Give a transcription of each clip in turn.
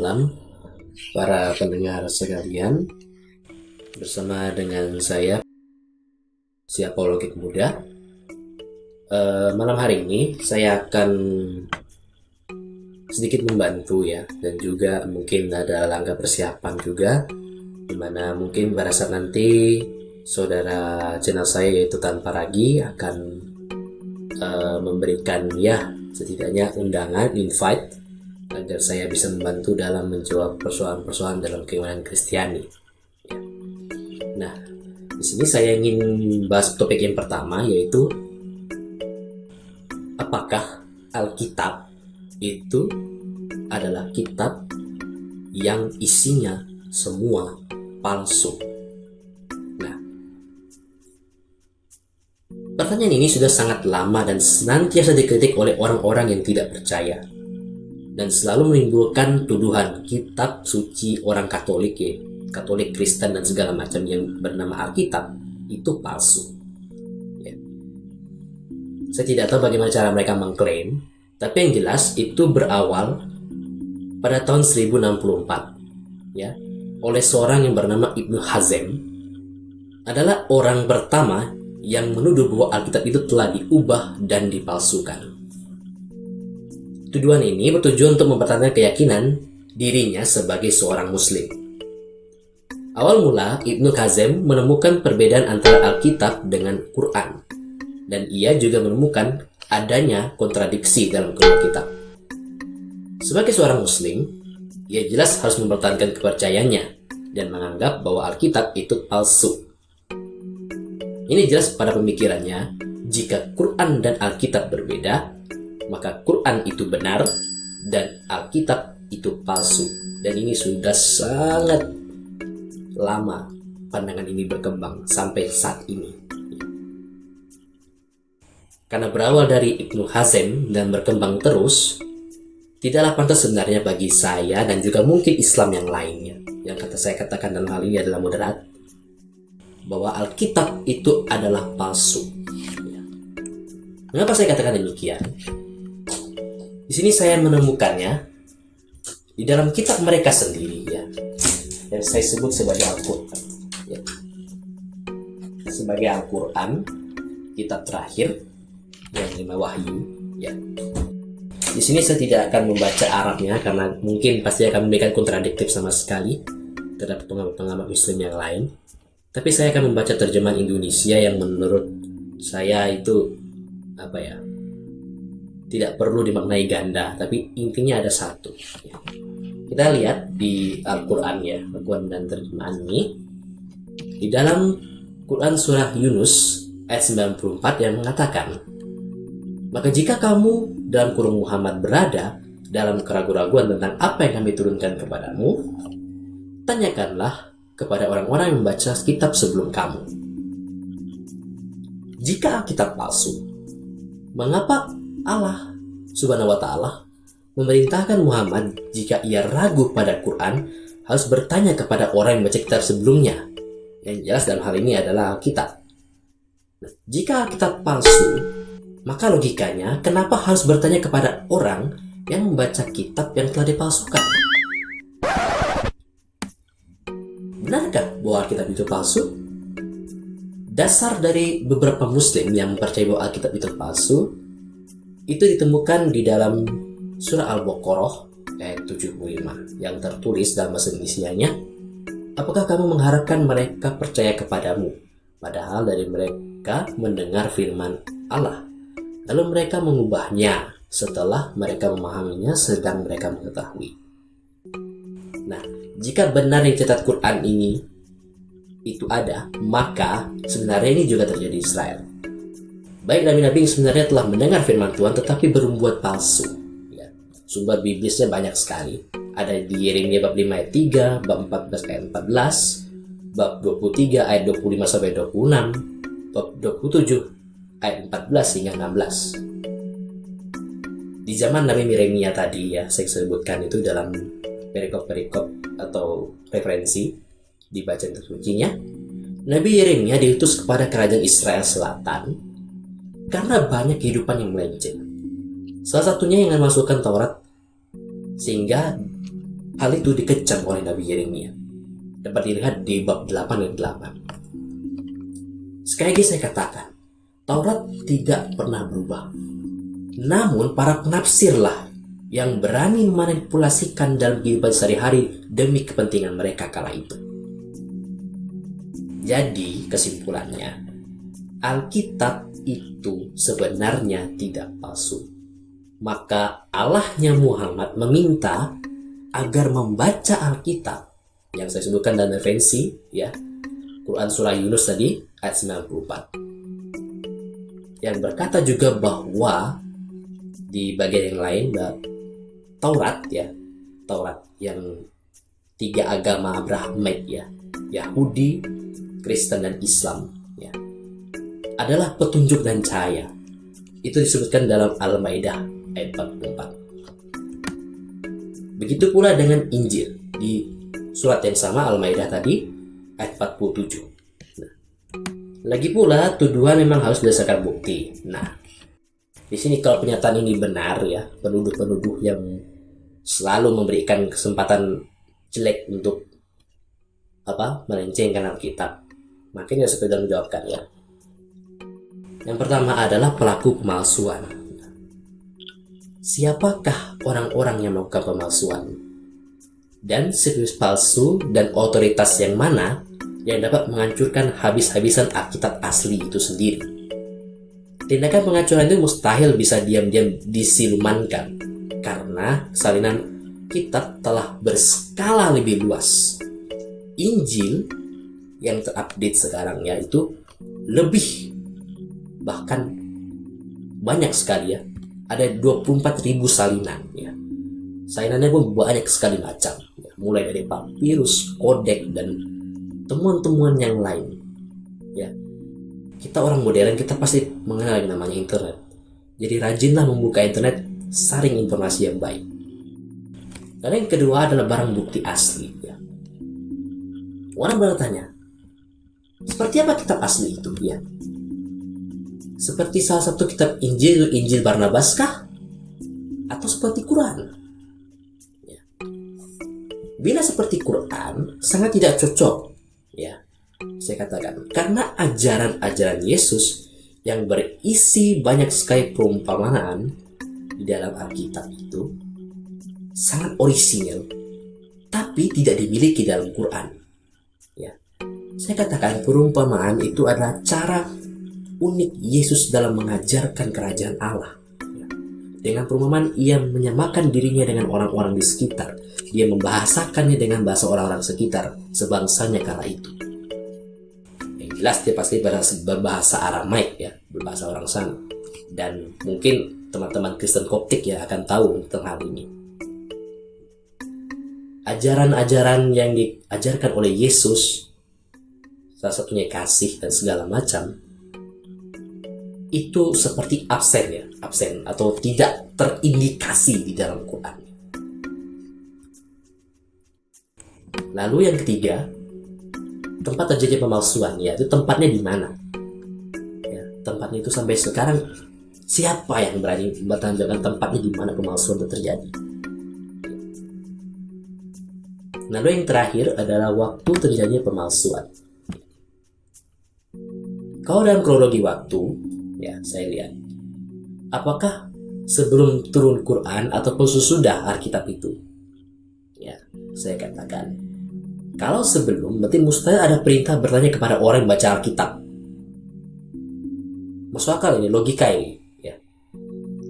malam para pendengar sekalian. Bersama dengan saya, si apologik muda. Malam hari ini saya akan sedikit membantu ya, dan juga mungkin ada langkah persiapan juga, dimana mungkin pada saat nanti saudara channel saya yaitu Tanpa Ragi akan memberikan ya setidaknya undangan, invite, agar saya bisa membantu dalam menjawab persoalan-persoalan dalam keimanan Kristiani. Ya. Nah, di sini saya ingin bahas topik yang pertama, yaitu apakah Alkitab itu adalah kitab yang isinya semua palsu. Nah, pertanyaan ini sudah sangat lama dan senantiasa dikritik oleh orang-orang yang tidak percaya, dan selalu menimbulkan tuduhan kitab suci orang Katolik ya, Katolik, Kristen dan segala macam yang bernama Alkitab itu palsu. Ya. Saya tidak tahu bagaimana cara mereka mengklaim, tapi yang jelas itu berawal pada tahun 1064 ya, oleh seorang yang bernama Ibnu Hazm. Adalah orang pertama yang menuduh bahwa Alkitab itu telah diubah dan dipalsukan. Tuduhan ini bertujuan untuk mempertahankan keyakinan dirinya sebagai seorang Muslim. Awal mula, Ibnu Hazm menemukan perbedaan antara Alkitab dengan Quran, dan ia juga menemukan adanya kontradiksi dalam kedua kitab. Sebagai seorang Muslim, ia jelas harus mempertahankan kepercayaannya dan menganggap bahwa Alkitab itu palsu. Ini jelas pada pemikirannya, jika Quran dan Alkitab berbeda, maka Quran itu benar dan Alkitab itu palsu. Dan ini sudah sangat lama pandangan ini berkembang sampai saat ini. Karena berawal dari Ibnu Hazm dan berkembang terus, tidaklah pantas sebenarnya bagi saya dan juga mungkin Islam yang lainnya, yang saya katakan dalam hal ini adalah moderat, bahwa Alkitab itu adalah palsu. Mengapa saya katakan demikian? Di sini saya menemukannya di dalam kitab mereka sendiri ya, yang saya sebut sebagai Al-Quran ya. Sebagai Al-Quran, kitab terakhir yang lima wahyu ya. Di sini saya tidak akan membaca Arabnya karena mungkin pasti akan memberikan kontradiktif sama sekali terhadap pengamat Muslim yang lain. Tapi saya akan membaca terjemahan Indonesia yang menurut saya itu tidak perlu dimaknai ganda, tapi intinya ada satu. Kita lihat di Al-Quran ya, Al-Quran dan terjemahan ini. Di dalam Quran surah Yunus ayat 94 yang mengatakan, maka jika kamu dalam kurung Muhammad berada dalam keraguan-raguan tentang apa yang kami turunkan kepadamu, tanyakanlah kepada orang-orang yang membaca kitab sebelum kamu. Jika Alkitab palsu, mengapa Allah Subhanahu wa Ta'ala memerintahkan Muhammad jika ia ragu pada Quran harus bertanya kepada orang yang membaca kitab sebelumnya, yang jelas dalam hal ini adalah Alkitab. Nah, jika Alkitab palsu, maka logikanya kenapa harus bertanya kepada orang yang membaca kitab yang telah dipalsukan? Benarkah bahwa Alkitab itu palsu? Dasar dari beberapa Muslim yang percaya bahwa Alkitab itu palsu itu ditemukan di dalam surah Al-Baqarah ayat 75 yang tertulis dalam bahasa Indonesianya, apakah kamu mengharapkan mereka percaya kepadamu padahal dari mereka mendengar firman Allah lalu mereka mengubahnya setelah mereka memahaminya sedang mereka mengetahui. Nah, jika benar yang dicatat Quran ini itu ada, maka sebenarnya ini juga terjadi di Israel. Baik nabi-nabi yang sebenarnya telah mendengar firman Tuhan tetapi berbuat palsu ya. Sumber biblisnya banyak sekali. Ada di Yeremia bab 5 ayat 3, bab 14 ayat 14, bab 23 ayat 25 sampai 26, bab 27 ayat 14 hingga 16. Di zaman Nabi Yeremia tadi ya, saya sebutkan itu dalam perikop-perikop atau referensi di bacaan tersucinya, Nabi Yeremia diutus kepada kerajaan Israel Selatan karena banyak kehidupan yang melenceng. Salah satunya yang memasukkan Taurat, sehingga Hal itu dikecam oleh Nabi Yeremia. Dapat dilihat di bab 8 dan 8. Sekali lagi saya katakan, Taurat tidak pernah berubah. Namun para penafsirlah yang berani memanipulasikan dalam kehidupan sehari-hari demi kepentingan mereka kala itu. Jadi kesimpulannya, Alkitab itu sebenarnya tidak palsu. Maka Allahnya Muhammad meminta agar membaca Alkitab yang saya sebutkan dalam referensi, ya, Quran surah Yunus tadi ayat 94, yang berkata juga bahwa di bagian yang lain Taurat, ya, Taurat yang 3 agama Abrahamik, ya, Yahudi, Kristen dan Islam, ya, adalah petunjuk dan cahaya. Itu disebutkan dalam Al-Maidah ayat 44. Begitu pula dengan Injil di surat yang sama, Al-Maidah tadi ayat 47. Nah, lagi pula tuduhan memang harus berdasarkan bukti. Nah, di sini kalau pernyataan ini benar, ya, penuduh-penuduh yang selalu memberikan kesempatan jelek untuk melencengkan Alkitab, makanya sekedar menjawabkan, ya. Yang pertama adalah pelaku pemalsuan. Siapakah orang-orang yang melakukan pemalsuan? Dan situs palsu dan otoritas yang mana yang dapat menghancurkan habis-habisan Alkitab asli itu sendiri? Tindakan penghancuran itu mustahil bisa diam-diam disilumankan, karena salinan kitab telah berskala lebih luas. Injil yang terupdate sekarang, yaitu lebih, bahkan banyak sekali, ya, ada 24.000 salinan, ya. Salinannya pun banyak sekali macam, ya, mulai dari papirus, kodek, dan temuan-temuan yang lain, ya. Kita orang modern, kita pasti mengenal yang namanya internet. Jadi rajinlah membuka internet, saring informasi yang baik. Dan yang kedua adalah barang bukti asli, ya. Orang bertanya, seperti apa kitab asli itu, ya? Seperti salah satu kitab Injil, Injil Barnabas kah? Atau seperti Quran? Ya. Bila seperti Quran, sangat tidak cocok, ya, saya katakan, karena ajaran-ajaran Yesus yang berisi banyak sekali perumpamaan di dalam Alkitab itu sangat orisinal, tapi tidak dimiliki dalam Quran. Ya. Saya katakan perumpamaan itu adalah cara unik Yesus dalam mengajarkan kerajaan Allah. Dengan perumpamaan, ia menyamakan dirinya dengan orang-orang di sekitar. Ia membahasakannya dengan bahasa orang-orang sekitar, sebangsanya kala itu. Yang jelas dia pasti berbahasa Aramaik, ya, berbahasa orang sana. Dan mungkin teman-teman Kristen Koptik, ya, akan tahu tentang hal ini. Ajaran-ajaran yang diajarkan oleh Yesus, salah satunya kasih dan segala macam, itu seperti absen, ya, absen atau tidak terindikasi di dalam Quran. Lalu yang ketiga, tempat terjadi pemalsuan, yaitu tempatnya di mana? Ya, tempatnya itu sampai sekarang siapa yang berani mempertanggungjawabkan tempatnya di mana pemalsuan itu terjadi? Lalu yang terakhir adalah waktu terjadinya pemalsuan. Kalau dalam kronologi waktu, ya, saya lihat, apakah sebelum turun Quran ataupun sesudah Alkitab itu? Ya, saya katakan, kalau sebelum, berarti mustahil ada perintah bertanya kepada orang yang baca Alkitab. Masuk akal ini, logika ini, ya.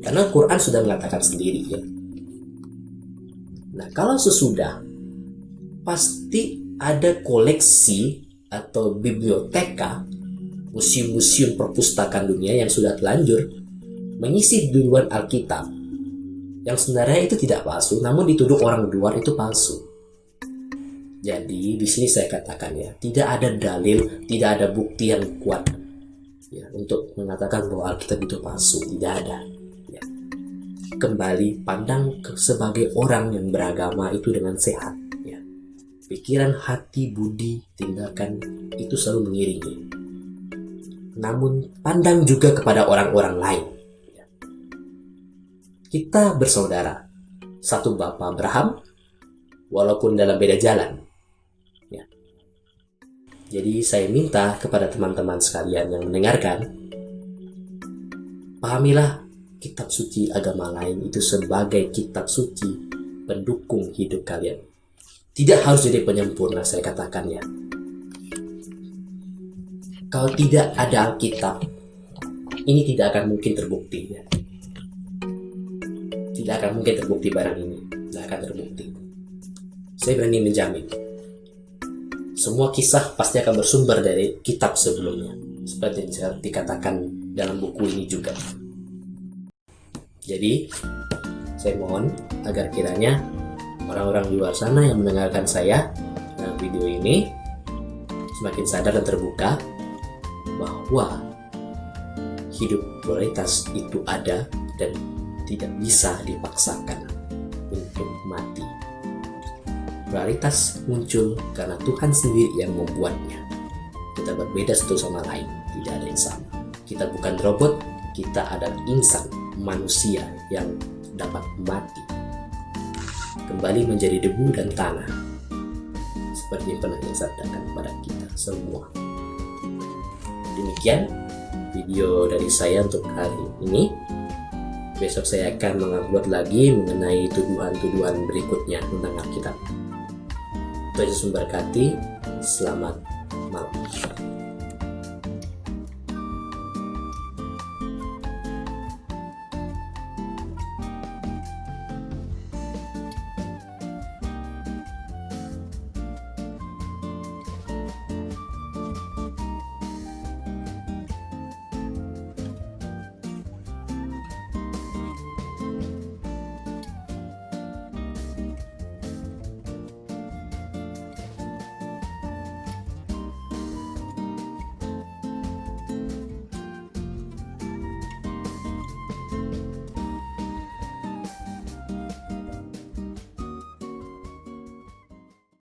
Karena Quran sudah mengatakan sendiri, ya. Nah, kalau sesudah, pasti ada koleksi atau biblioteka, museum-museum perpustakaan dunia yang sudah telanjur mengisi duluan Alkitab, yang sebenarnya itu tidak palsu, namun dituduh orang luar itu palsu. Jadi di sini saya katakan, ya, tidak ada dalil, tidak ada bukti yang kuat, ya, untuk mengatakan bahwa Alkitab itu palsu. Tidak ada, ya. Kembali pandang sebagai orang yang beragama itu dengan sehat, ya. Pikiran, hati, budi, tindakan itu selalu mengiringi. Namun pandang juga kepada orang-orang lain. Kita bersaudara, satu bapa Abraham, walaupun dalam beda jalan. Ya. Jadi saya minta kepada teman-teman sekalian yang mendengarkan, pahamilah kitab suci agama lain itu sebagai kitab suci pendukung hidup kalian. Tidak harus jadi penyempurna, saya katakan ya. Kalau tidak ada Alkitab, ini tidak akan mungkin terbukti ya. Tidak akan mungkin terbukti barang ini. Tidak akan terbukti. Saya berani menjamin. Semua kisah pasti akan bersumber dari kitab sebelumnya. Seperti yang dikatakan dalam buku ini juga. Jadi, saya mohon agar kiranya orang-orang di luar sana yang mendengarkan saya dalam video ini semakin sadar dan terbuka bahwa hidup pluralitas itu ada dan tidak bisa dipaksakan untuk mati. Pluralitas muncul karena Tuhan sendiri yang membuatnya. Kita berbeda satu sama lain, tidak ada yang sama. Kita bukan robot, kita adalah insan, manusia yang dapat mati, kembali menjadi debu dan tanah, seperti yang pernah disabdakan kepada kita semua. Demikian video dari saya untuk hari ini. Besok saya akan mengupload lagi mengenai tuduhan-tuduhan berikutnya tentang Alkitab. Tuhan Yesus memberkati. Selamat malam.